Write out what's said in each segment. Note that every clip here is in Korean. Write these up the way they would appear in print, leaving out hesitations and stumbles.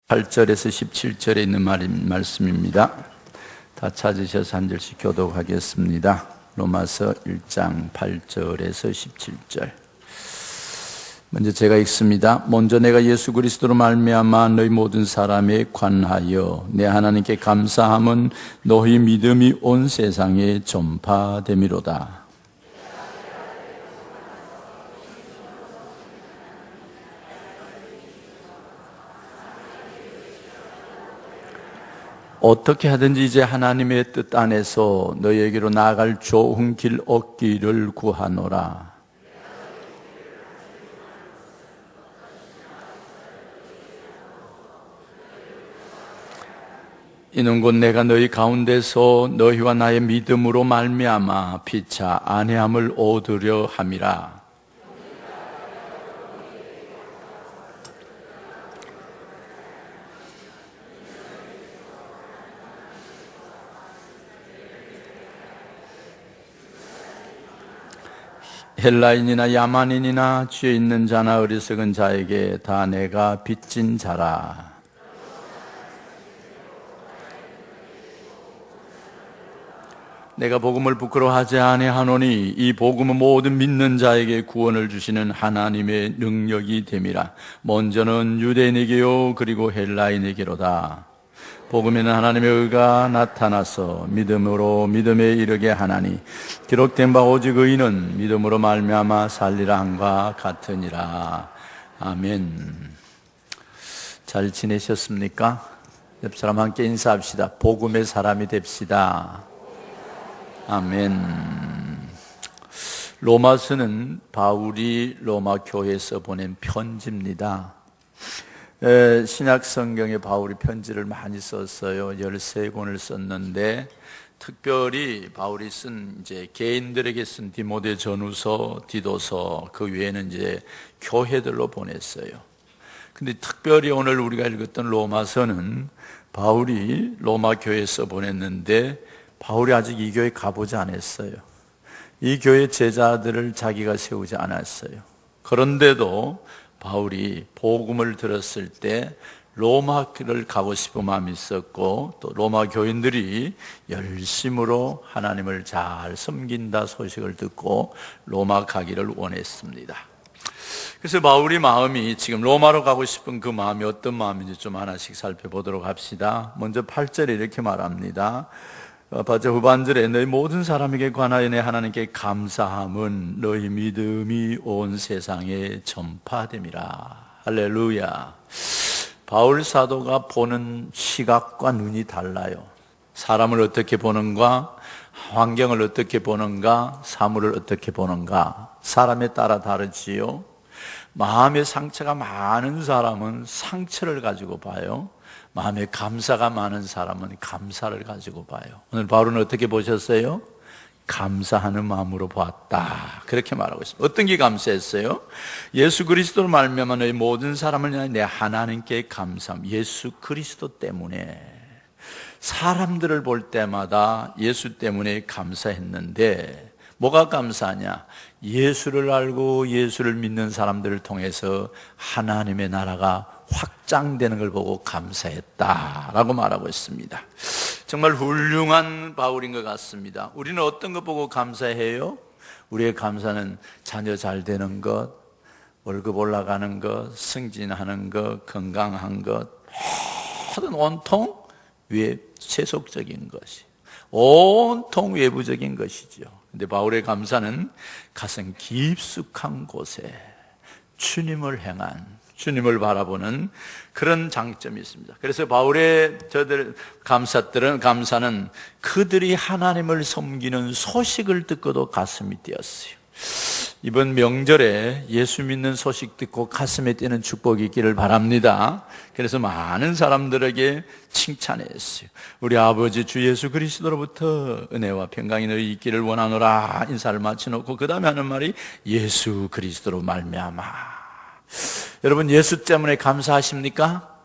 8절에서 17절에 있는 말씀입니다. 다 찾으셔서 한 절씩 교독하겠습니다. 로마서 1장 8절에서 17절. 먼저 제가 읽습니다. 먼저 내가 예수 그리스도로 말미암아 너희 모든 사람에 관하여 내 하나님께 감사함은 너희 믿음이 온 세상에 전파됨이로다. 어떻게 하든지 이제 하나님의 뜻 안에서 너희에게로 나아갈 좋은 길 얻기를 구하노라. 이는 곧 내가 너희 가운데서 너희와 나의 믿음으로 말미암아 피차 안해함을 얻으려 함이라. 헬라인이나 야만인이나 죄 있는 자나 어리석은 자에게 다 내가 빚진 자라. 내가 복음을 부끄러워하지 아니하노니 이 복음은 모든 믿는 자에게 구원을 주시는 하나님의 능력이 됨이라. 먼저는 유대인에게요 그리고 헬라인에게로다. 복음에는 하나님의 의가 나타나서 믿음으로 믿음에 이르게 하나니 기록된 바 오직 의인은 믿음으로 말미암아 살리라 함과 같으니라. 아멘. 잘 지내셨습니까? 옆 사람 함께 인사합시다. 복음의 사람이 됩시다. 아멘. 로마서는 바울이 로마 교회에서 보낸 편지입니다. 신약 성경에 바울이 편지를 많이 썼어요. 13권을 썼는데 특별히 바울이 쓴 이제 개인들에게 쓴 디모데 전후서, 디도서, 그 외에는 이제 교회들로 보냈어요. 근데 특별히 오늘 우리가 읽었던 로마서는 바울이 로마 교회에서 보냈는데 바울이 아직 이 교회 가보지 않았어요. 이 교회 제자들을 자기가 세우지 않았어요. 그런데도 바울이 복음을 들었을 때 로마를 가고 싶은 마음이 있었고 또 로마 교인들이 열심으로 하나님을 잘 섬긴다 소식을 듣고 로마 가기를 원했습니다. 그래서 바울의 마음이 지금 로마로 가고 싶은 그 마음이 어떤 마음인지 좀 하나씩 살펴보도록 합시다. 먼저 8절에 이렇게 말합니다. 8절 후반절에 너희 모든 사람에게 관하여 내 하나님께 감사함은 너희 믿음이 온 세상에 전파됨이라. 할렐루야. 바울 사도가 보는 시각과 눈이 달라요. 사람을 어떻게 보는가, 환경을 어떻게 보는가, 사물을 어떻게 보는가, 사람에 따라 다르지요. 마음의 상처가 많은 사람은 상처를 가지고 봐요. 마음에 감사가 많은 사람은 감사를 가지고 봐요. 오늘 바울은 어떻게 보셨어요? 감사하는 마음으로 보았다. 그렇게 말하고 있습니다. 어떤 게 감사했어요? 예수 그리스도로 말미암아 너희 모든 사람을 향해 내 하나님께 감사함. 예수 그리스도 때문에 사람들을 볼 때마다 예수 때문에 감사했는데 뭐가 감사하냐? 예수를 알고 예수를 믿는 사람들을 통해서 하나님의 나라가 확장되는 걸 보고 감사했다라고 말하고 있습니다. 정말 훌륭한 바울인 것 같습니다. 우리는 어떤 것 보고 감사해요? 우리의 감사는 자녀 잘 되는 것, 월급 올라가는 것, 승진하는 것, 건강한 것, 모든 온통 세속적인 것이, 온통 외부적인 것이죠. 근데 바울의 감사는 가슴 깊숙한 곳에 주님을 향한, 주님을 바라보는 그런 장점이 있습니다. 그래서 바울의 감사는 그들이 하나님을 섬기는 소식을 듣고도 가슴이 뛰었어요. 이번 명절에 예수 믿는 소식 듣고 가슴에 뛰는 축복이 있기를 바랍니다. 그래서 많은 사람들에게 칭찬했어요. 우리 아버지 주 예수 그리스도로부터 은혜와 평강이 너희 있기를 원하노라 인사를 마치놓고 그 다음에 하는 말이 예수 그리스도로 말미암아. 여러분 예수 때문에 감사하십니까?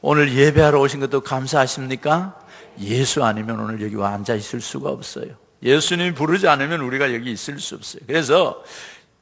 오늘 예배하러 오신 것도 감사하십니까? 예수 아니면 오늘 여기 와 앉아 있을 수가 없어요. 예수님이 부르지 않으면 우리가 여기 있을 수 없어요. 그래서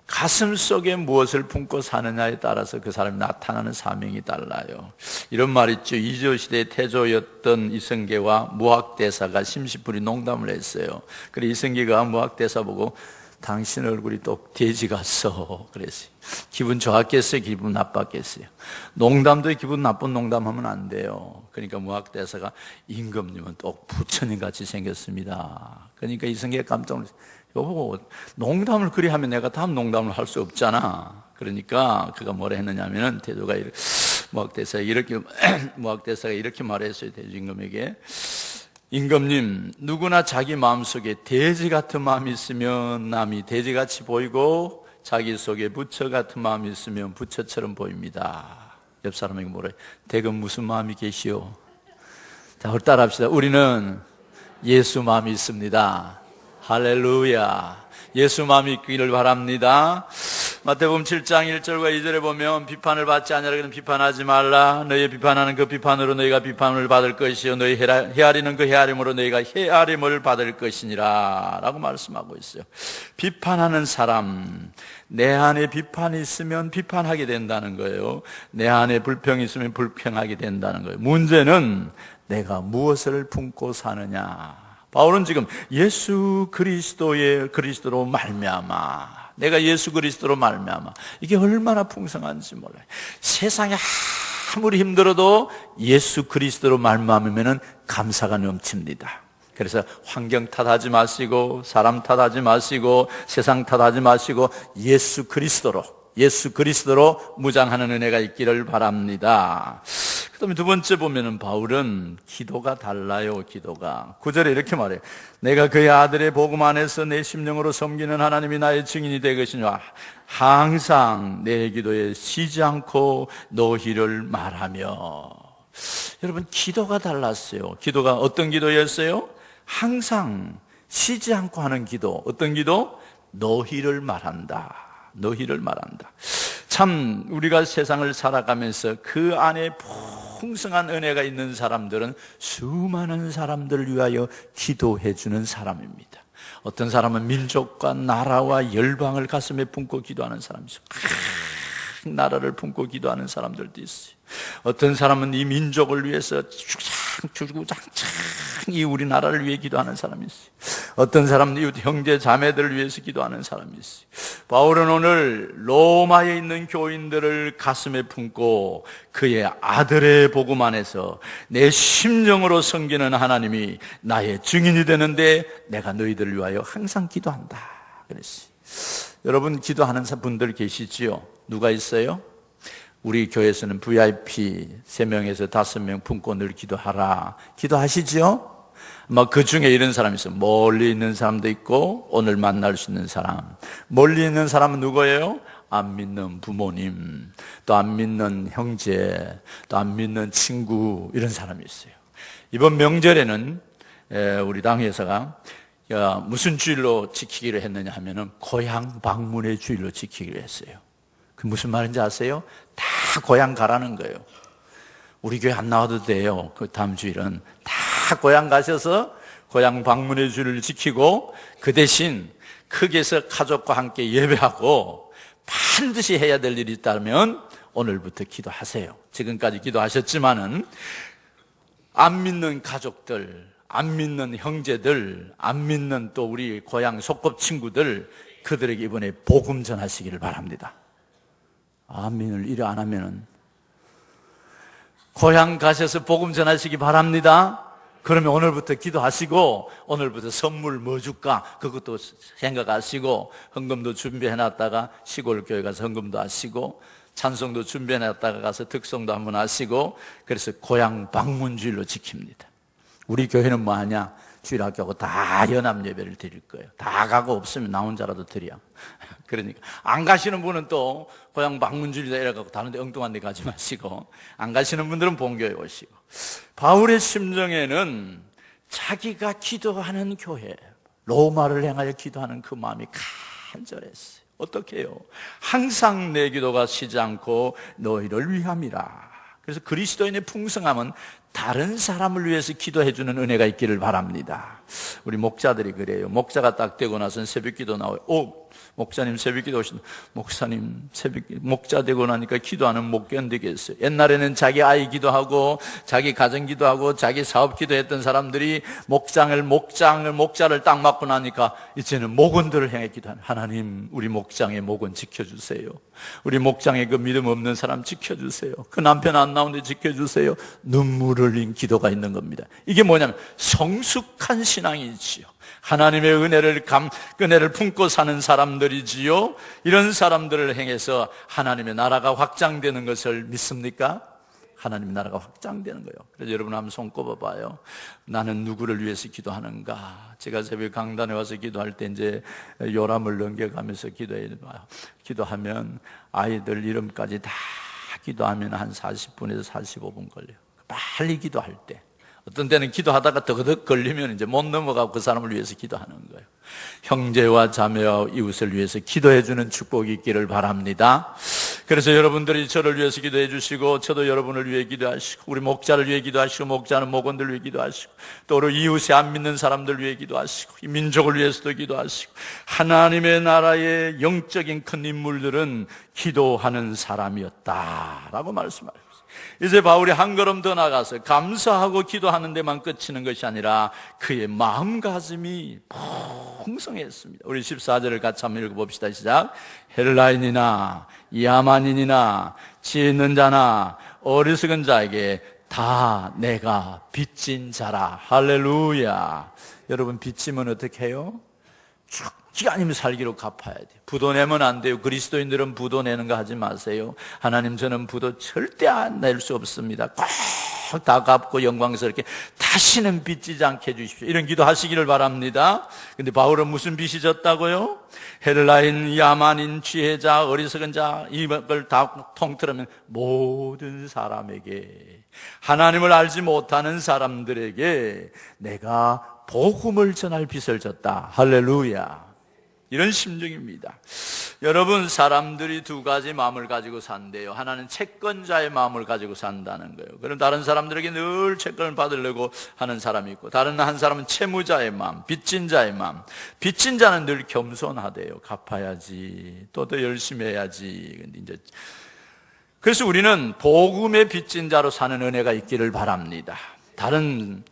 가슴 속에 무엇을 품고 사느냐에 따라서 그 사람이 나타나는 사명이 달라요. 이런 말 있죠. 이조시대의 태조였던 이성계와 무학대사가 심시풀이 농담을 했어요. 그래 이성계가 무학대사 보고 당신 얼굴이 또 돼지 같소 그랬어요. 기분 좋았겠어요? 기분 나빴겠어요? 농담도 기분 나쁜 농담하면 안 돼요. 그러니까 무학대사가 임금님은 또 부처님 같이 생겼습니다. 그러니까 이성계가 깜짝 놀랐어요. 여보, 농담을 그리 하면 내가 다음 농담을 할 수 없잖아. 그러니까 그가 뭐라 했느냐면은 태조가 무학대사가 이렇게 말했어요. 태조임금에게. 임금님, 누구나 자기 마음속에 돼지 같은 마음이 있으면 남이 돼지같이 보이고 자기 속에 부처 같은 마음이 있으면 부처처럼 보입니다. 옆 사람에게 뭐래? 대금 무슨 마음이 계시오? 자, 따라합시다. 우리는 예수 마음이 있습니다. 할렐루야. 예수 마음이 있기를 바랍니다. 마태복음 7장 1절과 2절에 보면 비판을 받지 아니하라 그는 비판하지 말라. 너희 비판하는 그 비판으로 너희가 비판을 받을 것이요 너희 헤아리는 그 헤아림으로 너희가 헤아림을 받을 것이니라 라고 말씀하고 있어요. 비판하는 사람, 내 안에 비판이 있으면 비판하게 된다는 거예요. 내 안에 불평이 있으면 불평하게 된다는 거예요. 문제는 내가 무엇을 품고 사느냐. 바울은 지금 예수 그리스도로 말미암아, 내가 예수 그리스도로 말미암아, 이게 얼마나 풍성한지 몰라요. 세상에 아무리 힘들어도 예수 그리스도로 말미암으면 감사가 넘칩니다. 그래서 환경 탓하지 마시고 사람 탓하지 마시고 세상 탓하지 마시고 예수 그리스도로 무장하는 은혜가 있기를 바랍니다. 그 다음에 두 번째 보면은 바울은 기도가 달라요. 기도가 9절에 이렇게 말해요. 내가 그의 아들의 복음 안에서 내 심령으로 섬기는 하나님이 나의 증인이 되겠으니와 항상 내 기도에 쉬지 않고 너희를 말하며. 여러분, 기도가 달랐어요. 기도가 어떤 기도였어요? 항상 쉬지 않고 하는 기도. 어떤 기도? 너희를 말한다. 너희를 말한다. 참 우리가 세상을 살아가면서 그 안에 풍성한 은혜가 있는 사람들은 수많은 사람들을 위하여 기도해 주는 사람입니다. 어떤 사람은 민족과 나라와 열방을 가슴에 품고 기도하는 사람이 있어요. 나라를 품고 기도하는 사람들도 있어요. 어떤 사람은 이 민족을 위해서 주구장창 이 우리나라를 위해 기도하는 사람이 있어요. 어떤 사람은 이웃 형제 자매들을 위해서 기도하는 사람이 있어요. 바울은 오늘 로마에 있는 교인들을 가슴에 품고 그의 아들의 복음 안에서 내 심령으로 섬기는 하나님이 나의 증인이 되는데 내가 너희들을 위하여 항상 기도한다 그랬어요. 여러분, 기도하는 분들 계시지요? 누가 있어요? 우리 교회에서는 VIP 3명에서 5명 품고 늘 기도하라. 기도하시지요? 그 중에 이런 사람이 있어요. 멀리 있는 사람도 있고 오늘 만날 수 있는 사람. 멀리 있는 사람은 누구예요? 안 믿는 부모님, 또 안 믿는 형제, 또 안 믿는 친구, 이런 사람이 있어요. 이번 명절에는 우리 당회에서가 무슨 주일로 지키기로 했느냐 하면은 고향 방문의 주일로 지키기로 했어요. 그 무슨 말인지 아세요? 다 고향 가라는 거예요. 우리 교회 안 나와도 돼요. 그 다음 주일은 다 고향 가셔서 고향 방문의 주일을 지키고 그 대신 크게서 가족과 함께 예배하고 반드시 해야 될 일이 있다면 오늘부터 기도하세요. 지금까지 기도하셨지만은 안 믿는 가족들, 안 믿는 형제들, 안 믿는 또 우리 고향 소꿉친구들, 그들에게 이번에 복음 전하시기를 바랍니다. 아멘을 이래 안 하면은 고향 가셔서 복음 전하시기 바랍니다. 그러면 오늘부터 기도하시고 오늘부터 선물 뭐 줄까 그것도 생각하시고 헌금도 준비해놨다가 시골 교회 가서 헌금도 하시고 찬송도 준비해놨다가 가서 특송도 한번 하시고 그래서 고향 방문주일로 지킵니다. 우리 교회는 뭐 하냐? 주일학교하고 다 연합 예배를 드릴 거예요. 다 가고 없으면 나 혼자라도 드려. 그러니까 안 가시는 분은 또 고향 방문주일이다 이래갖고 다른 데 엉뚱한 데 가지 마시고 안 가시는 분들은 본교회 오시고. 바울의 심정에는 자기가 기도하는 교회, 로마를 향하여 기도하는 그 마음이 간절했어요. 어떻게 해요? 항상 내 기도가 쉬지 않고 너희를 위함이라. 그래서 그리스도인의 풍성함은 다른 사람을 위해서 기도해 주는 은혜가 있기를 바랍니다. 우리 목자들이 그래요. 목자가 딱 되고 나서는 새벽기도 나와요. 목사님 새벽기도 오신다. 목사님 목자 되고 나니까 기도하는 못 견디겠어요. 옛날에는 자기 아이 기도하고 자기 가정 기도하고 자기 사업 기도했던 사람들이 목자를 딱 맡고 나니까 이제는 목원들을 향해 기도하는, 하나님 우리 목장의 목원 지켜주세요. 우리 목장의 그 믿음 없는 사람 지켜주세요. 그 남편 안 나오는데 지켜주세요. 눈물을 흘린 기도가 있는 겁니다. 이게 뭐냐면 성숙한 신앙이지요. 하나님의 은혜를 품고 사는 사람들이지요. 이런 사람들을 행해서 하나님의 나라가 확장되는 것을 믿습니까? 하나님의 나라가 확장되는 거예요. 그래서 여러분 한번 손 꼽아봐요. 나는 누구를 위해서 기도하는가? 제가 새벽 강단에 와서 기도할 때 이제 요람을 넘겨가면서 기도하면 아이들 이름까지 다 기도하면 한 40분에서 45분 걸려요. 빨리 기도할 때. 어떤 때는 기도하다가 더덕 걸리면 이제 못 넘어가고 그 사람을 위해서 기도하는 거예요. 형제와 자매와 이웃을 위해서 기도해 주는 축복이 있기를 바랍니다. 그래서 여러분들이 저를 위해서 기도해 주시고 저도 여러분을 위해 기도하시고 우리 목자를 위해 기도하시고 목자는 목원들을 위해 기도하시고 또 우리 이웃에 안 믿는 사람들 위해 기도하시고 이 민족을 위해서도 기도하시고 하나님의 나라의 영적인 큰 인물들은 기도하는 사람이었다라고 말씀하셨습니다. 이제 바울이 한 걸음 더 나가서 감사하고 기도하는 데만 그치는 것이 아니라 그의 마음가짐이 풍성했습니다. 우리 14절을 같이 한번 읽어봅시다. 시작. 헬라인이나 야만인이나 지혜 있는 자나 어리석은 자에게 다 내가 빚진 자라. 할렐루야. 여러분 빚지면 어떻게 해요? 죽기 아니면 살기로 갚아야 돼요. 부도 내면 안 돼요. 그리스도인들은 부도 내는 거 하지 마세요. 하나님 저는 부도 절대 안 낼 수 없습니다. 꼭 다 갚고 영광스럽게 다시는 빚지지 않게 해주십시오. 이런 기도 하시기를 바랍니다. 근데 바울은 무슨 빚이 졌다고요? 헬라인, 야만인, 지혜자, 어리석은 자 이걸 다 통틀으면 모든 사람에게 하나님을 알지 못하는 사람들에게 내가 복음을 전할 빚을 졌다. 할렐루야. 이런 심정입니다. 여러분 사람들이 두 가지 마음을 가지고 산대요. 하나는 채권자의 마음을 가지고 산다는 거예요. 그럼 다른 사람들에게 늘 채권을 받으려고 하는 사람이 있고 다른 한 사람은 채무자의 마음, 빚진 자의 마음. 빚진 자는 늘 겸손하대요. 갚아야지. 또 더 열심히 해야지. 근데 이제 그래서 우리는 복음의 빚진 자로 사는 은혜가 있기를 바랍니다. 다른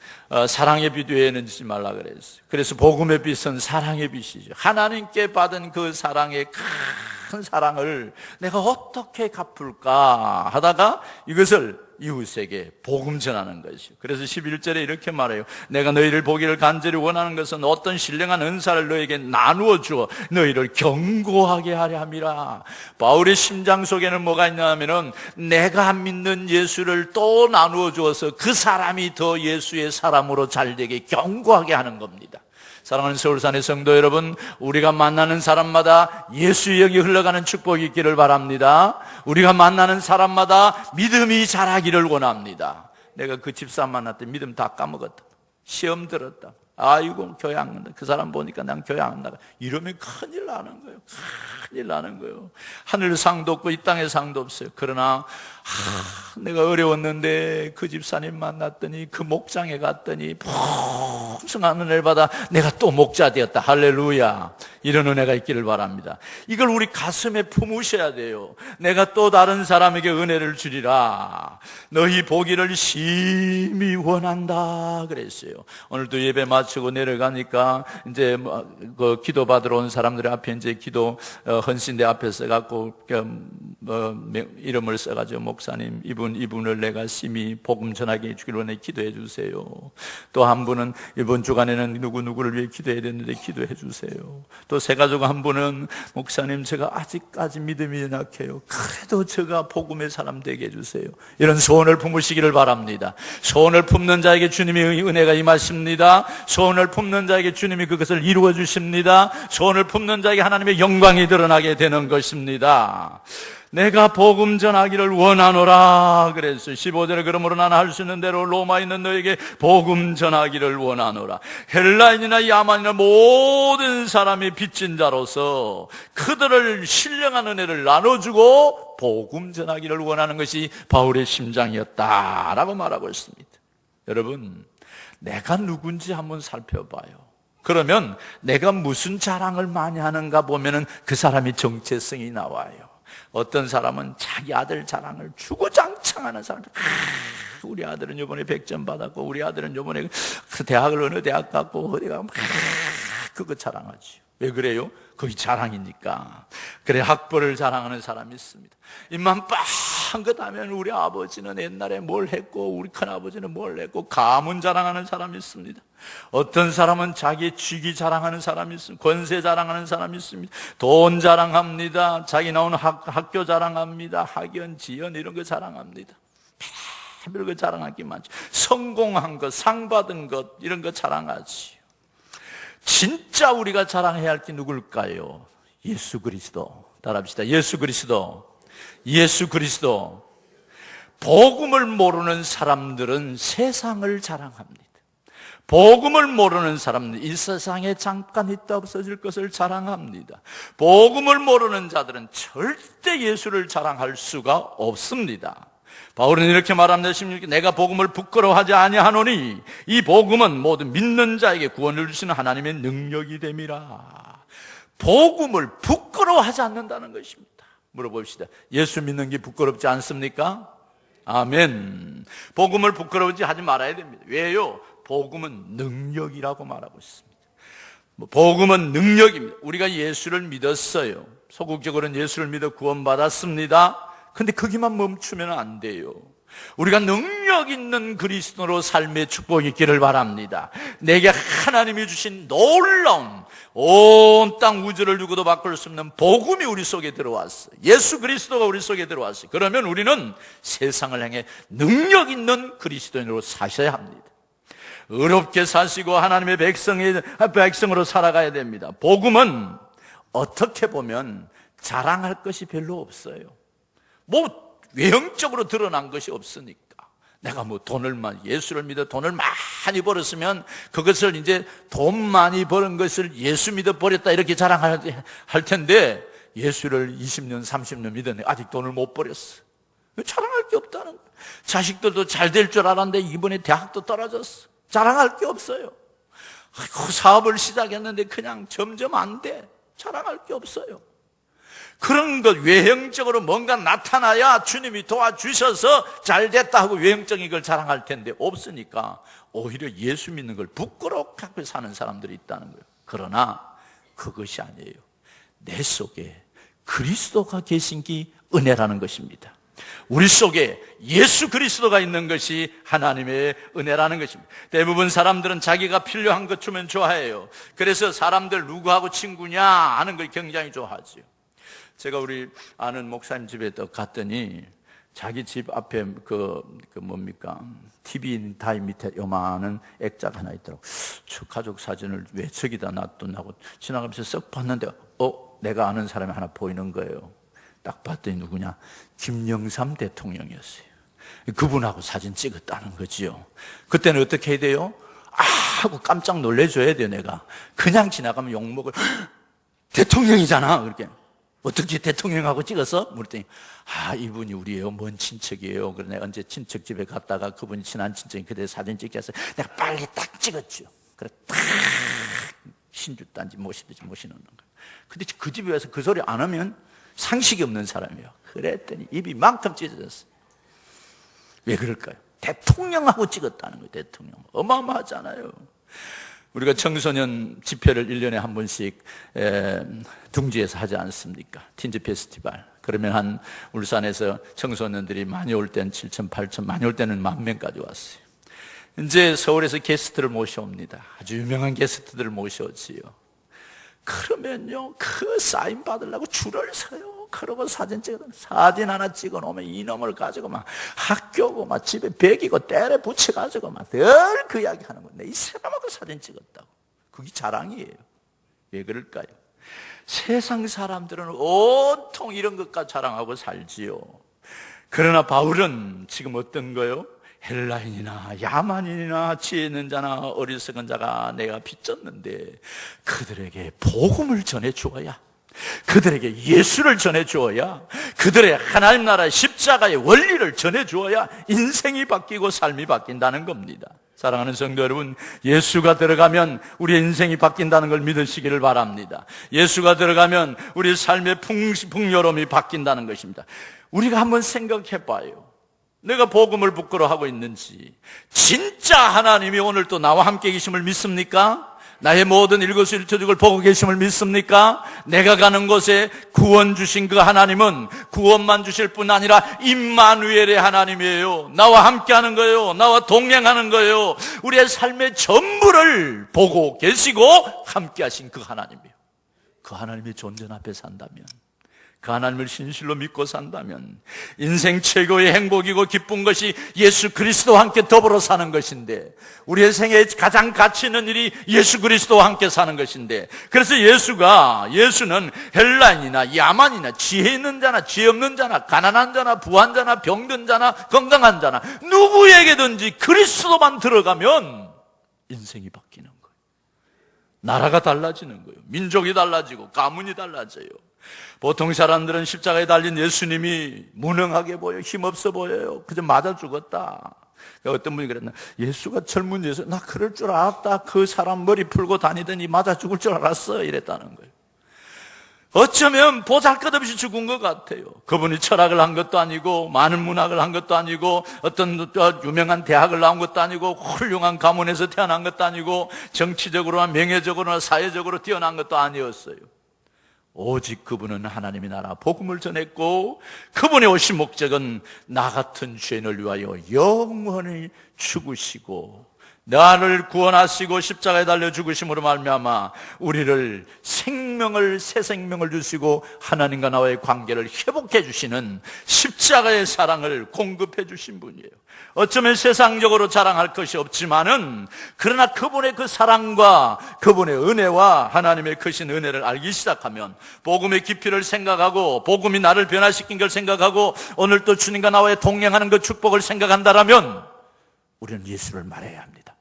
사랑의 빚 외에는 지지 말라 그랬어요. 그래서 복음의 빚은 사랑의 빚이죠. 하나님께 받은 그 사랑의 큰 사랑을 내가 어떻게 갚을까 하다가 이것을 이웃에게 복음 전하는 것이죠. 그래서 11절에 이렇게 말해요. 내가 너희를 보기를 간절히 원하는 것은 어떤 신령한 은사를 너에게 나누어 주어 너희를 견고하게 하려 함이라. 바울의 심장 속에는 뭐가 있냐면은 내가 믿는 예수를 또 나누어 주어서 그 사람이 더 예수의 사람으로 잘되게 견고하게 하는 겁니다. 사랑하는 서울산의 성도 여러분, 우리가 만나는 사람마다 예수의 영이 흘러가는 축복이 있기를 바랍니다. 우리가 만나는 사람마다 믿음이 자라기를 원합니다. 내가 그 집사람 만날 때 믿음 다 까먹었다. 시험 들었다. 아이고 교회 안 간다. 그 사람 보니까 난 교회 안 나가. 이러면 큰일 나는 거예요. 큰일 나는 거예요. 하늘 상도 없고 이 땅에 상도 없어요. 그러나 내가 어려웠는데 그 집사님 만났더니 그 목장에 갔더니 풍성한 은혜를 받아 내가 또 목자 되었다. 할렐루야. 이런 은혜가 있기를 바랍니다. 이걸 우리 가슴에 품으셔야 돼요. 내가 또 다른 사람에게 은혜를 주리라. 너희 보기를 심히 원한다 그랬어요. 오늘도 예배 마치고 내려가니까 이제 그 기도 받으러 온 사람들 앞에 이제 기도 헌신대 앞에 써갖고 이름을 써가지고 목사님 이분을 내가 심히 복음 전하게 해주기를 원해 기도해 주세요. 또 한 분은 이번 주간에는 누구를 위해 기도해야 되는데 기도해 주세요. 또 세 가족 한 분은 목사님 제가 아직까지 믿음이 약해요. 그래도 제가 복음의 사람 되게 해주세요. 이런 소원을 품으시기를 바랍니다. 소원을 품는 자에게 주님의 은혜가 임하십니다. 소원을 품는 자에게 주님이 그것을 이루어 주십니다. 소원을 품는 자에게 하나님의 영광이 드러나게 되는 것입니다. 내가 복음 전하기를 원하노라 그랬어요. 15절에 그러므로 나는 할 수 있는 대로 로마에 있는 너에게 복음 전하기를 원하노라. 헬라인이나 야만이나 모든 사람이 빚진 자로서 그들을 신령한 은혜를 나눠주고 복음 전하기를 원하는 것이 바울의 심장이었다라고 말하고 있습니다. 여러분, 내가 누군지 한번 살펴봐요. 그러면 내가 무슨 자랑을 많이 하는가 보면은 그 사람이 정체성이 나와요. 어떤 사람은 자기 아들 자랑을 주구장창하는 사람들. 우리 아들은 이번에 100점 받았고, 우리 아들은 이번에 그 대학을 어느 대학 갔고, 어디가 그거 자랑하지. 왜 그래요? 그게 자랑이니까. 그래, 학벌을 자랑하는 사람이 있습니다. 입만 빵긋 하면 우리 아버지는 옛날에 뭘 했고, 우리 큰아버지는 뭘 했고, 가문 자랑하는 사람이 있습니다. 어떤 사람은 자기의 직위 자랑하는 사람이 있습니다. 권세 자랑하는 사람이 있습니다. 돈 자랑합니다. 자기 나온 학교 자랑합니다. 학연, 지연 이런 거 자랑합니다. 별거 자랑할 게 많죠. 성공한 것, 상 받은 것 이런 거 자랑하지. 진짜 우리가 자랑해야 할 게 누굴까요? 예수 그리스도. 따라합시다. 예수 그리스도. 예수 그리스도. 복음을 모르는 사람들은 세상을 자랑합니다. 복음을 모르는 사람들, 이 세상에 잠깐 있다 없어질 것을 자랑합니다. 복음을 모르는 자들은 절대 예수를 자랑할 수가 없습니다. 바울은 이렇게 말합니다. 16절, 내가 복음을 부끄러워하지 아니하노니 이 복음은 모든 믿는 자에게 구원을 주시는 하나님의 능력이 됨이라. 복음을 부끄러워하지 않는다는 것입니다. 물어봅시다. 예수 믿는 게 부끄럽지 않습니까? 아멘. 복음을 부끄러워하지 하지 말아야 됩니다. 왜요? 복음은 능력이라고 말하고 있습니다. 복음은 능력입니다. 우리가 예수를 믿었어요. 소극적으로는 예수를 믿어 구원받았습니다. 근데 거기만 멈추면 안 돼요. 우리가 능력 있는 그리스도로 삶의 축복이 있기를 바랍니다. 내게 하나님이 주신 놀라운 온 땅 우주를 누구도 바꿀 수 없는 복음이 우리 속에 들어왔어요. 예수 그리스도가 우리 속에 들어왔어요. 그러면 우리는 세상을 향해 능력 있는 그리스도인으로 사셔야 합니다. 의롭게 사시고 하나님의 백성으로 살아가야 됩니다. 복음은 어떻게 보면 자랑할 것이 별로 없어요. 외형적으로 드러난 것이 없으니까. 내가 예수를 믿어 돈을 많이 벌었으면 그것을 이제 돈 많이 버는 것을 예수 믿어 버렸다 이렇게 자랑할 텐데, 예수를 20년, 30년 믿었는데 아직 돈을 못 벌였어. 자랑할 게 없다는 거예요. 자식들도 잘 될 줄 알았는데 이번에 대학도 떨어졌어. 자랑할 게 없어요. 사업을 시작했는데 그냥 점점 안 돼. 자랑할 게 없어요. 그런 것, 외형적으로 뭔가 나타나야 주님이 도와주셔서 잘 됐다 하고 외형적인 걸 자랑할 텐데 없으니까 오히려 예수 믿는 걸 부끄럽게 사는 사람들이 있다는 거예요. 그러나 그것이 아니에요. 내 속에 그리스도가 계신 게 은혜라는 것입니다. 우리 속에 예수 그리스도가 있는 것이 하나님의 은혜라는 것입니다. 대부분 사람들은 자기가 필요한 것 주면 좋아해요. 그래서 사람들 누구하고 친구냐 하는 걸 굉장히 좋아하죠. 제가 우리 아는 목사님 집에 또 갔더니 자기 집 앞에 TV 다이 밑에 요만한 액자가 하나 있더라고. 저 가족 사진을 왜 저기다 놔뒀나고 지나가면서 쓱 봤는데 내가 아는 사람이 하나 보이는 거예요. 딱 봤더니 누구냐? 김영삼 대통령이었어요. 그분하고 사진 찍었다는 거지요. 그때는 어떻게 해야 돼요? 하고 깜짝 놀래줘야 돼요. 내가 그냥 지나가면 욕먹을 대통령이잖아. 그렇게 어떻게 대통령하고 찍었어? 물었더니 이분이 우리예요. 먼 친척이에요. 그래서 내가 언제 친척 집에 갔다가 그분이 친한 친척이 그때 사진 찍혔어요. 내가 빨리 딱 찍었죠. 그래 딱 신주단지 모시듯이 모시는 거예요. 근데 그 집에 와서 그 소리 안 하면 상식이 없는 사람이에요. 그랬더니 입이 만큼 찢어졌어요. 왜 그럴까요? 대통령하고 찍었다는 거예요. 대통령. 어마어마하잖아요. 우리가 청소년 집회를 1년에 한 번씩 둥지에서 하지 않습니까? 틴즈 페스티벌. 그러면 한 울산에서 청소년들이 많이 올 때는 7천, 8천, 많이 올 때는 10,000명까지 왔어요. 이제 서울에서 게스트를 모셔옵니다. 아주 유명한 게스트들을 모셔오지요. 그러면요, 그 사인 받으려고 줄을 서요. 그러고 사진 하나 찍어 놓으면 이놈을 가지고 막 학교고 막 집에 베기고 때려 붙여가지고 막 늘 그 이야기 하는 거예요. 이 사람하고 사진 찍었다고. 그게 자랑이에요. 왜 그럴까요? 세상 사람들은 온통 이런 것까지 자랑하고 살지요. 그러나 바울은 지금 어떤 거요? 헬라인이나 야만인이나 지혜 있는 자나 어리석은 자가 내가 빚졌는데 그들에게 복음을 전해 주어야 그들에게 예수를 전해주어야, 그들의 하나님 나라의 십자가의 원리를 전해주어야 인생이 바뀌고 삶이 바뀐다는 겁니다. 사랑하는 성도 여러분, 예수가 들어가면 우리의 인생이 바뀐다는 걸 믿으시기를 바랍니다. 예수가 들어가면 우리의 삶의 풍요로움이 바뀐다는 것입니다. 우리가 한번 생각해 봐요. 내가 복음을 부끄러워하고 있는지, 진짜 하나님이 오늘 또 나와 함께 계심을 믿습니까? 나의 모든 일거수일투족을 보고 계심을 믿습니까? 내가 가는 곳에 구원 주신 그 하나님은 구원만 주실 뿐 아니라 임마누엘의 하나님이에요. 나와 함께하는 거예요. 나와 동행하는 거예요. 우리의 삶의 전부를 보고 계시고 함께하신 그 하나님이에요. 그 하나님의 존재 앞에 산다면, 그 하나님을 진실로 믿고 산다면 인생 최고의 행복이고 기쁜 것이 예수 그리스도와 함께 더불어 사는 것인데, 우리의 생애에 가장 가치 있는 일이 예수 그리스도와 함께 사는 것인데, 그래서 예수는 헬라인이나 야만이나 지혜 있는 자나 지혜 없는 자나 가난한 자나 부한 자나 병든 자나 건강한 자나 누구에게든지 그리스도만 들어가면 인생이 바뀌는 거예요. 나라가 달라지는 거예요. 민족이 달라지고 가문이 달라져요. 보통 사람들은 십자가에 달린 예수님이 무능하게 보여, 힘없어 보여요. 그저 맞아 죽었다. 어떤 분이 그랬나, 예수가 젊은 예수, 나 그럴 줄 알았다. 그 사람 머리 풀고 다니더니 맞아 죽을 줄 알았어. 이랬다는 거예요. 어쩌면 보잘것없이 죽은 것 같아요. 그분이 철학을 한 것도 아니고, 많은 문학을 한 것도 아니고, 어떤 유명한 대학을 나온 것도 아니고, 훌륭한 가문에서 태어난 것도 아니고, 정치적으로나 명예적으로나 사회적으로 뛰어난 것도 아니었어요. 오직 그분은 하나님의 나라 복음을 전했고, 그분의 오신 목적은 나 같은 죄인을 위하여 영원히 죽으시고 나를 구원하시고 십자가에 달려 죽으심으로 말미암아 우리를 새 생명을 주시고 하나님과 나와의 관계를 회복해 주시는 십자가의 사랑을 공급해 주신 분이에요. 어쩌면 세상적으로 자랑할 것이 없지만은, 그러나 그분의 그 사랑과 그분의 은혜와 하나님의 크신 은혜를 알기 시작하면, 복음의 깊이를 생각하고 복음이 나를 변화시킨 걸 생각하고 오늘 또 주님과 나와의 동행하는 그 축복을 생각한다라면 우리는 예수를 말해야 합니다.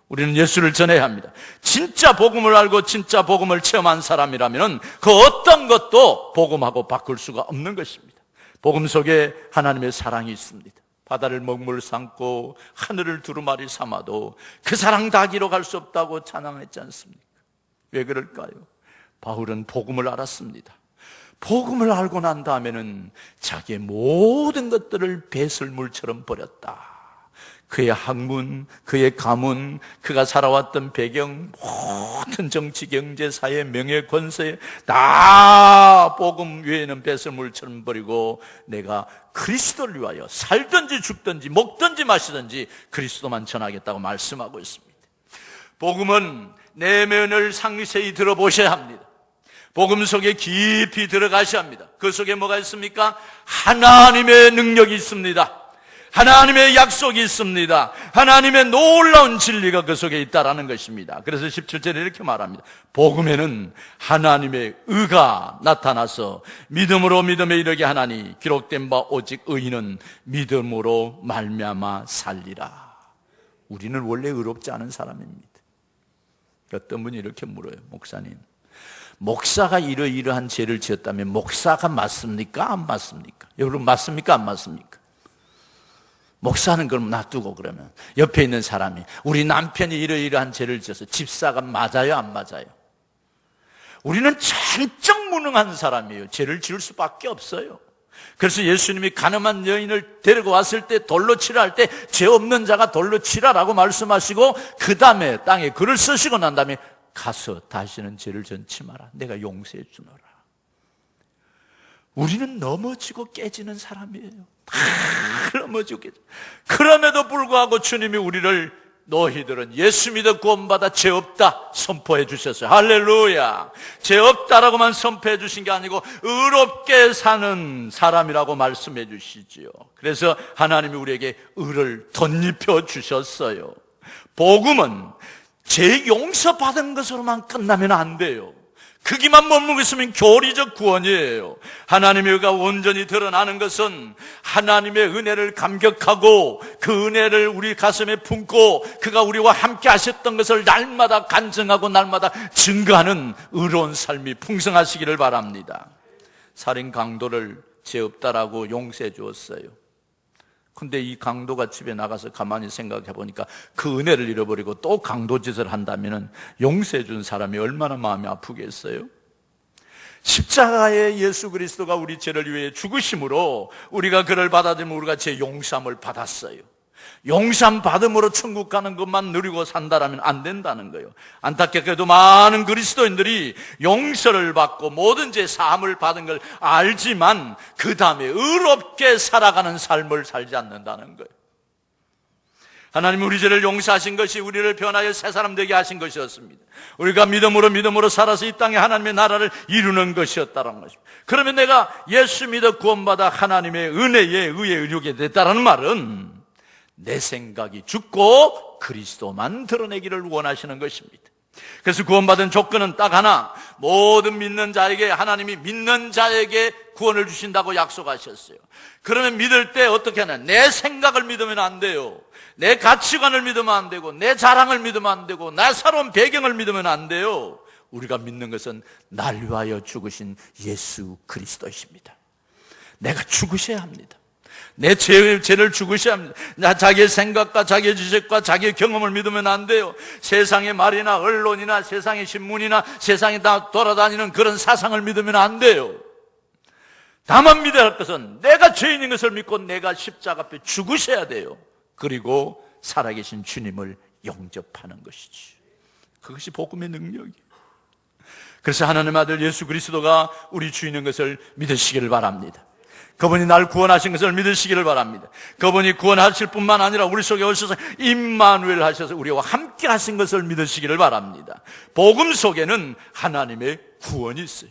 우리는 예수를 전해야 합니다. 진짜 복음을 알고 진짜 복음을 체험한 사람이라면 그 어떤 것도 복음하고 바꿀 수가 없는 것입니다. 복음 속에 하나님의 사랑이 있습니다. 바다를 먹물 삼고 하늘을 두루마리 삼아도 그 사랑 닿기로 갈 수 없다고 찬양했지 않습니까? 왜 그럴까요? 바울은 복음을 알았습니다. 복음을 알고 난 다음에는 자기의 모든 것들을 배설물처럼 버렸다. 그의 학문, 그의 가문, 그가 살아왔던 배경, 모든 정치, 경제, 사회, 명예, 권세 다 복음 외에는 배설물처럼 버리고 내가 그리스도를 위하여 살든지 죽든지 먹든지 마시든지 그리스도만 전하겠다고 말씀하고 있습니다. 복음은 내면을 상세히 들어보셔야 합니다. 복음 속에 깊이 들어가셔야 합니다. 그 속에 뭐가 있습니까? 하나님의 능력이 있습니다. 하나님의 약속이 있습니다. 하나님의 놀라운 진리가 그 속에 있다라는 것입니다. 그래서 17절에 이렇게 말합니다. 복음에는 하나님의 의가 나타나서 믿음으로 믿음에 이르게 하나니 기록된 바 오직 의인은 믿음으로 말미암아 살리라. 우리는 원래 의롭지 않은 사람입니다. 어떤 분이 이렇게 물어요. 목사님, 목사가 이러이러한 죄를 지었다면 목사가 맞습니까? 안 맞습니까? 여러분, 맞습니까? 안 맞습니까? 목사는 그럼 놔두고, 그러면 옆에 있는 사람이 우리 남편이 이러이러한 죄를 지어서 집사가 맞아요? 안 맞아요? 우리는 전적 무능한 사람이에요. 죄를 지을 수밖에 없어요. 그래서 예수님이 가늠한 여인을 데리고 왔을 때 돌로 치라 할 때 죄 없는 자가 돌로 치라라고 말씀하시고 그 다음에 땅에 글을 쓰시고 난 다음에 가서 다시는 죄를 전치 마라. 내가 용서해 주노라. 우리는 넘어지고 깨지는 사람이에요. 다 넘어지고 깨져. 그럼에도 불구하고 주님이 우리를 너희들은 예수 믿어 구원받아 죄 없다 선포해 주셨어요. 할렐루야. 죄 없다라고만 선포해 주신 게 아니고 의롭게 사는 사람이라고 말씀해 주시지요. 그래서 하나님이 우리에게 의를 덧입혀 주셨어요. 복음은 죄 용서받은 것으로만 끝나면 안 돼요. 거기만 머물고 있으면 교리적 구원이에요. 하나님의 의가 온전히 드러나는 것은 하나님의 은혜를 감격하고 그 은혜를 우리 가슴에 품고 그가 우리와 함께 하셨던 것을 날마다 간증하고 날마다 증거하는 의로운 삶이 풍성하시기를 바랍니다. 살인 강도를 죄 없다라고 용서해 주었어요. 근데 이 강도가 집에 나가서 가만히 생각해 보니까 그 은혜를 잃어버리고 또 강도짓을 한다면 용서해 준 사람이 얼마나 마음이 아프겠어요? 십자가의 예수 그리스도가 우리 죄를 위해 죽으심으로 우리가 그를 받아들이면 우리가 죄 용서함을 받았어요. 용서함 받음으로 천국 가는 것만 누리고 산다라면 안 된다는 거예요. 안타깝게도 많은 그리스도인들이 용서를 받고 모든 죄 사함을 받은 걸 알지만 그 다음에 의롭게 살아가는 삶을 살지 않는다는 거예요. 하나님은 우리 죄를 용서하신 것이 우리를 변하여 새 사람 되게 하신 것이었습니다. 우리가 믿음으로 살아서 이 땅에 하나님의 나라를 이루는 것이었다는 것입니다. 그러면 내가 예수 믿어 구원받아 하나님의 은혜에 의해 이루게 됐다는 말은 내 생각이 죽고 그리스도만 드러내기를 원하시는 것입니다. 그래서 구원받은 조건은 딱 하나, 모든 믿는 자에게 하나님이 믿는 자에게 구원을 주신다고 약속하셨어요. 그러면 믿을 때 어떻게 하냐? 내 생각을 믿으면 안 돼요. 내 가치관을 믿으면 안 되고 내 자랑을 믿으면 안 되고 나 살아온 배경을 믿으면 안 돼요. 우리가 믿는 것은 날 위하여 죽으신 예수 그리스도이십니다. 내가 죽으셔야 합니다. 내 죄를 죽으셔야 합니다. 자기의 생각과 자기의 지식과 자기의 경험을 믿으면 안 돼요. 세상의 말이나 언론이나 세상의 신문이나 세상에 다 돌아다니는 그런 사상을 믿으면 안 돼요. 다만 믿어야 할 것은 내가 죄인인 것을 믿고 내가 십자가 앞에 죽으셔야 돼요. 그리고 살아계신 주님을 영접하는 것이지. 그것이 복음의 능력이에요. 그래서 하나님의 아들 예수 그리스도가 우리 주인인 것을 믿으시기를 바랍니다. 그분이 날 구원하신 것을 믿으시기를 바랍니다. 그분이 구원하실 뿐만 아니라 우리 속에 오셔서 임마누엘 하셔서 우리와 함께 하신 것을 믿으시기를 바랍니다. 복음 속에는 하나님의 구원이 있어요.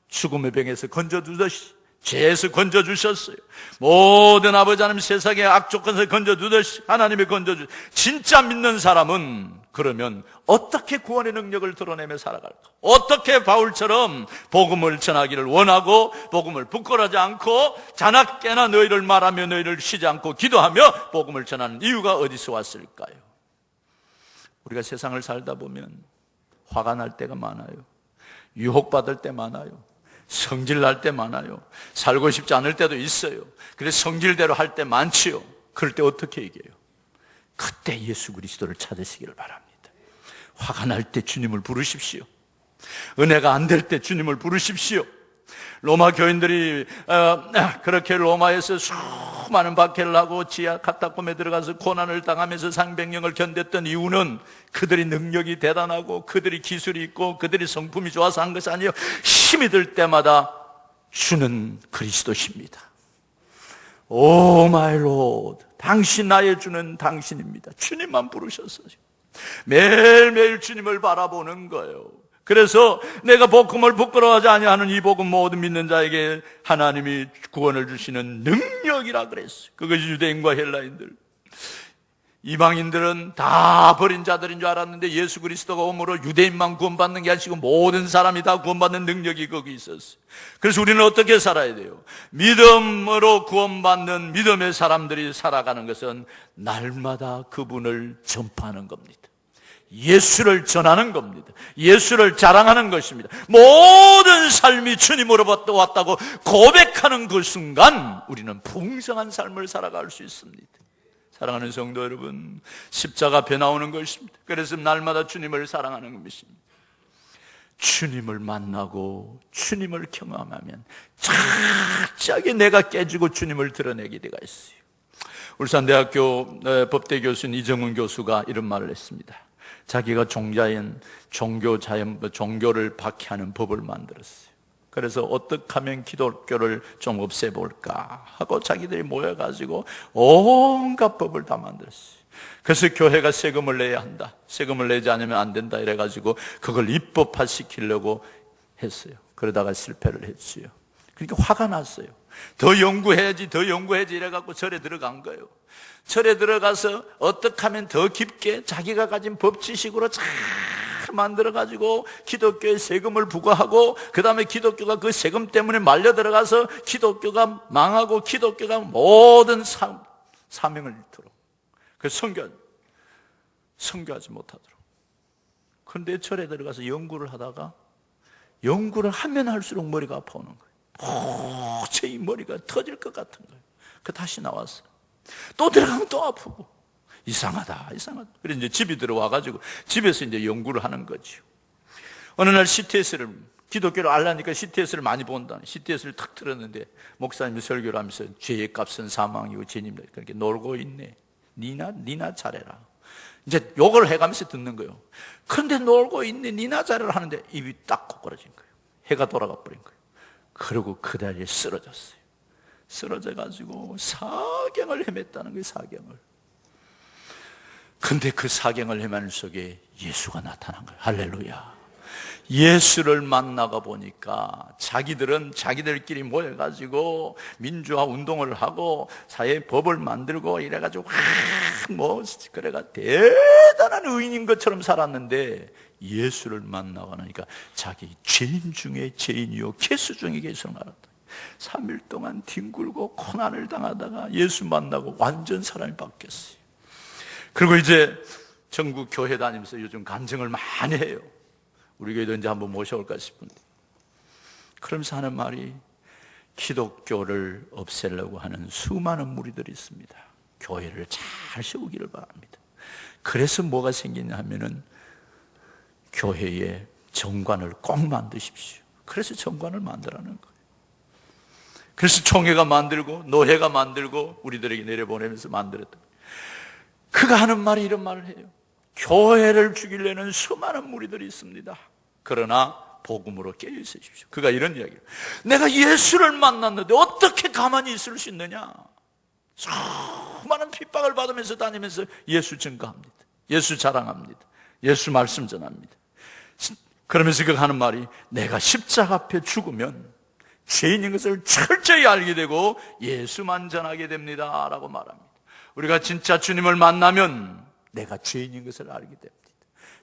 죽음의 병에서 건져주듯이 죄에서 건져주셨어요. 모든 아버지 하나님 세상의 악조건에서 건져주듯이 하나님이 건져주셨어요. 진짜 믿는 사람은 그러면 어떻게 구원의 능력을 드러내며 살아갈까? 어떻게 바울처럼 복음을 전하기를 원하고 복음을 부끄러워하지 않고 자나깨나 너희를 말하며 너희를 쉬지 않고 기도하며 복음을 전하는 이유가 어디서 왔을까요? 우리가 세상을 살다 보면 화가 날 때가 많아요. 유혹받을 때 많아요. 성질 날 때 많아요. 살고 싶지 않을 때도 있어요. 그래서 성질대로 할 때 많지요. 그럴 때 어떻게 이겨요? 그때 예수 그리스도를 찾으시기를 바랍니다. 화가 날 때 주님을 부르십시오. 은혜가 안 될 때 주님을 부르십시오. 로마 교인들이 그렇게 로마에서 수많은 박해를 하고 지하 카타콤에 들어가서 고난을 당하면서 상병령을 견뎠던 이유는 그들이 능력이 대단하고 그들이 기술이 있고 그들이 성품이 좋아서 한 것이 아니에요. 힘이 들 때마다 주는 그리스도십니다. 오 마이 로드, 당신 나의 주는 당신입니다. 주님만 부르셨어요. 매일매일 주님을 바라보는 거예요. 그래서 내가 복음을 부끄러워하지 아니하는 이 복음 모든 믿는 자에게 하나님이 구원을 주시는 능력이라 그랬어요. 그것이 유대인과 헬라인들, 이방인들은 다 버린 자들인 줄 알았는데 예수 그리스도가 오므로 유대인만 구원받는 게 아니고 모든 사람이 다 구원받는 능력이 거기 있었어요. 그래서 우리는 어떻게 살아야 돼요? 믿음으로 구원받는 믿음의 사람들이 살아가는 것은 날마다 그분을 전파하는 겁니다. 예수를 전하는 겁니다. 예수를 자랑하는 것입니다. 모든 삶이 주님으로부터 왔다고 고백하는 그 순간 우리는 풍성한 삶을 살아갈 수 있습니다. 사랑하는 성도 여러분, 십자가 앞에 나오는 것입니다. 그래서 날마다 주님을 사랑하는 것입니다. 주님을 만나고 주님을 경험하면 갑자기 내가 깨지고 주님을 드러내게 되가 있어요. 울산대학교 법대 교수인 이정훈 교수가 이런 말을 했습니다. 자기가 종교를 박해하는 법을 만들었어요. 그래서 어떻게 하면 기독교를 좀 없애볼까 하고 자기들이 모여가지고 온갖 법을 다 만들었어요. 그래서 교회가 세금을 내야 한다, 세금을 내지 않으면 안 된다 이래가지고 그걸 입법화시키려고 했어요. 그러다가 실패를 했어요. 그러니까 화가 났어요. 더 연구해야지 이래갖고 절에 들어간 거예요. 절에 들어가서 어떻게 하면 더 깊게 자기가 가진 법 지식으로 만들어가지고 기독교에 세금을 부과하고 그 다음에 기독교가 그 세금 때문에 말려 들어가서 기독교가 망하고 기독교가 모든 사명을 잃도록 그 선교하지 못하도록. 그런데 절에 들어가서 연구를 하다가 연구를 하면 할수록 머리가 아파오는 거예요. 도저히 머리가 터질 것 같은 거예요. 그 다시 나왔어요. 또 들어가면 또 아프고 이상하다. 그래서 이제 집에 들어와가지고 집에서 이제 연구를 하는 거죠. 어느 날 CTS를 기독교를 알라니까 CTS를 많이 본다. CTS를 탁 틀었는데 목사님이 설교를 하면서 죄의 값은 사망이고 죄님들 그렇게 놀고 있네. 니나 잘해라. 이제 욕을 해가면서 듣는 거예요. 그런데 놀고 있네. 니나 잘해라 하는데 입이 딱 꼬꾸라진 거예요. 해가 돌아가 버린 거예요. 그리고 그 자리에 쓰러졌어요. 쓰러져가지고 사경을 헤맸다는 거예요. 사경을. 근데 그 사경을 헤매는 속에 예수가 나타난 거예요. 할렐루야. 예수를 만나가 보니까 자기들은 자기들끼리 모여가지고 민주화 운동을 하고 사회 법을 만들고 이래가지고 그래가 대단한 의인인 것처럼 살았는데 예수를 만나고 나니까 자기 죄인 중에 죄인이요 개수 중에 개수를 알았다. 3일 동안 뒹굴고 고난을 당하다가 예수 만나고 완전 사람이 바뀌었어요. 그리고 이제 전국 교회 다니면서 요즘 간증을 많이 해요. 우리 교회도 이제 한번 모셔올까 싶은데 그러면서 하는 말이 기독교를 없애려고 하는 수많은 무리들이 있습니다. 교회를 잘 세우기를 바랍니다. 그래서 뭐가 생기냐 하면은 교회에 정관을 꼭 만드십시오. 그래서 정관을 만들라는 거예요. 그래서 총회가 만들고 노회가 만들고 우리들에게 내려보내면서 만들었다. 그가 하는 말이 이런 말을 해요. 교회를 죽이려는 수많은 무리들이 있습니다. 그러나 복음으로 깨어 있으십시오. 그가 이런 이야기를. 내가 예수를 만났는데 어떻게 가만히 있을 수 있느냐. 수많은 핍박을 받으면서 다니면서 예수 증거합니다. 예수 자랑합니다. 예수 말씀 전합니다. 그러면서 그가 하는 말이 내가 십자가 앞에 죽으면 죄인인 것을 철저히 알게 되고 예수만 전하게 됩니다 라고 말합니다. 우리가 진짜 주님을 만나면 내가 죄인인 것을 알게 됩니다.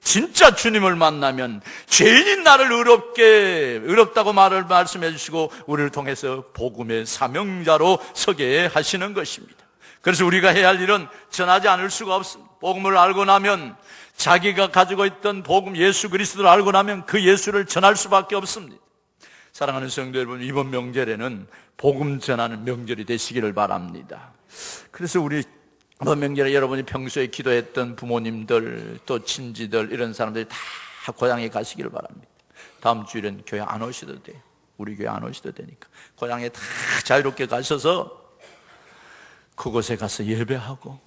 진짜 주님을 만나면 죄인인 나를 의롭다고 말씀해 주시고 우리를 통해서 복음의 사명자로 서게 하시는 것입니다. 그래서 우리가 해야 할 일은 전하지 않을 수가 없습니다. 복음을 알고 나면 자기가 가지고 있던 복음 예수 그리스도를 알고 나면 그 예수를 전할 수밖에 없습니다. 사랑하는 성도 여러분, 이번 명절에는 복음 전하는 명절이 되시기를 바랍니다. 그래서 우리 이번 명절에 여러분이 평소에 기도했던 부모님들 또 친지들 이런 사람들이 다 고향에 가시기를 바랍니다. 다음 주일엔 교회 안 오셔도 돼요. 우리 교회 안 오셔도 되니까 고향에 다 자유롭게 가셔서 그곳에 가서 예배하고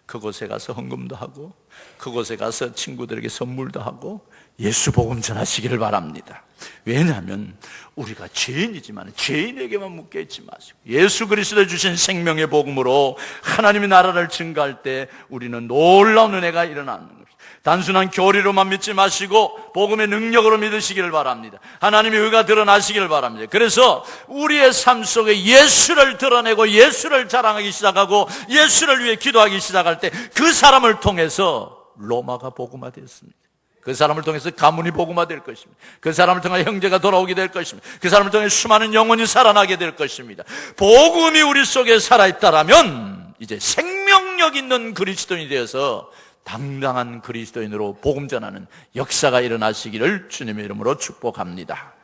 그곳에 가서 헌금도 하고 그곳에 가서 친구들에게 선물도 하고 예수 복음 전하시기를 바랍니다. 왜냐하면 우리가 죄인이지만 죄인에게만 묶여있지 마시고 예수 그리스도 주신 생명의 복음으로 하나님의 나라를 증거할 때 우리는 놀라운 은혜가 일어나는 것입니다. 단순한 교리로만 믿지 마시고 복음의 능력으로 믿으시기를 바랍니다. 하나님의 의가 드러나시기를 바랍니다. 그래서 우리의 삶 속에 예수를 드러내고 예수를 자랑하기 시작하고 예수를 위해 기도하기 시작할 때 그 사람을 통해서 로마가 복음화되었습니다. 그 사람을 통해서 가문이 복음화될 것입니다. 그 사람을 통해 형제가 돌아오게 될 것입니다. 그 사람을 통해 수많은 영혼이 살아나게 될 것입니다. 복음이 우리 속에 살아있다라면 이제 생명력 있는 그리스도인이 되어서 당당한 그리스도인으로 복음 전하는 역사가 일어나시기를 주님의 이름으로 축복합니다.